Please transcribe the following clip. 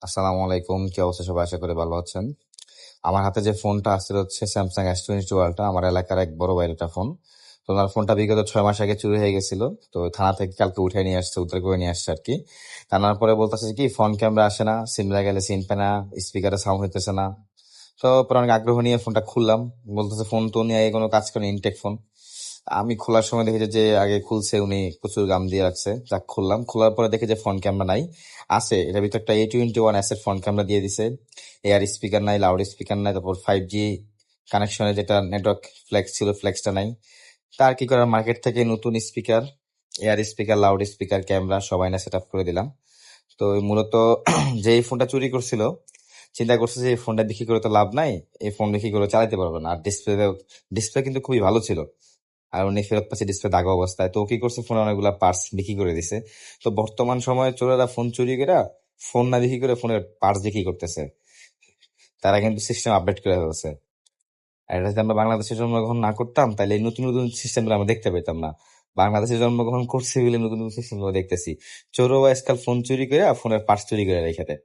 আসসালামু আলাইকুম, কি অবস্থা সবাই? আশা করি ভালো আছেন। আমার হাতে যে ফোনটা আসছিল হচ্ছে স্যামসাং S22 আলট্রা, আমার এলাকার এক বড় ভাইয়ের একটা ফোন। তো ওনার ফোনটা বিগত 6 মাস আগে চুরি হয়ে গেছিল। তো থানা থেকে কালকে উঠে নিয়ে আসছে, উদ্ধার করে নিয়ে আসছে আর কি। টানার পরে বলতেছে কি ফোন ক্যামেরা আসে না, সিম লাগাইলে সিম পায় না, স্পিকারে সাউন্ড হইতেছে না। তো পরে অনেক আগ্রহ নিয়ে ফোনটা খুললাম। বলতেছে ফোন তো নিয়ে আগে কোনো কাজ করেন, ইনটেক ফোন। আমি খোলার সময় দেখি যে আগে খুলছে উনি প্রচুর গাম দিয়ে রাখছে, যাক খুললাম। খোলার পরে দেখি যে ফ্রন্ট ক্যামেরা নাই। আছে এটার ভিতরে একটা A21 এর ফ্রন্ট ক্যামেরা দিয়ে দিছে। এয়ার স্পিকার নাই, লাউড স্পিকার নাই, তারপর 5G কানেকশনে যেটা নেটওয়ার্ক ফ্লেক্স ছিল, ফ্লেক্সটা নাই। তার কি করার, মার্কেট থেকে নতুন speaker, air speaker, loud speaker, camera সবাই না সেট আপ করে দিলাম। তো মূলত যে এই ফোনটা চুরি করছিল চিন্তা করছে যে এই ফোনটা বিক্রি করে তো লাভ নাই, এই ফোন বিক্রি করে চালাতে পারবে না। আর ডিসপ্লে কিন্তু খুবই ভালো ছিল। আর উনি ফেরত পাচ্ছে ডিসপ্লে দাগা অবস্থায়। তো ও কি করছে, ফোনে অনেকগুলা পার্টস বিক্রি করে দিছে। তো বর্তমান সময়ে চোরেরা ফোন চুরি করে ফোন না বিক্রি করে ফোনের পার্টস বিক্রি করতেছে। তারা কিন্তু সিস্টেম আপডেট করে ফেলছে। আর এটা যদি আমরা বাংলাদেশে জন্মগ্রহণ না করতাম তাহলে এই নতুন নতুন সিস্টেম গুলো আমরা দেখতে পেতাম না। বাংলাদেশে জন্মগ্রহণ করছে বলে নতুন নতুন সিস্টেম গুলো দেখতেছি। চোরও আজকাল ফোন চুরি করে ফোনের পার্টস চুরি করে রেখে দেয়।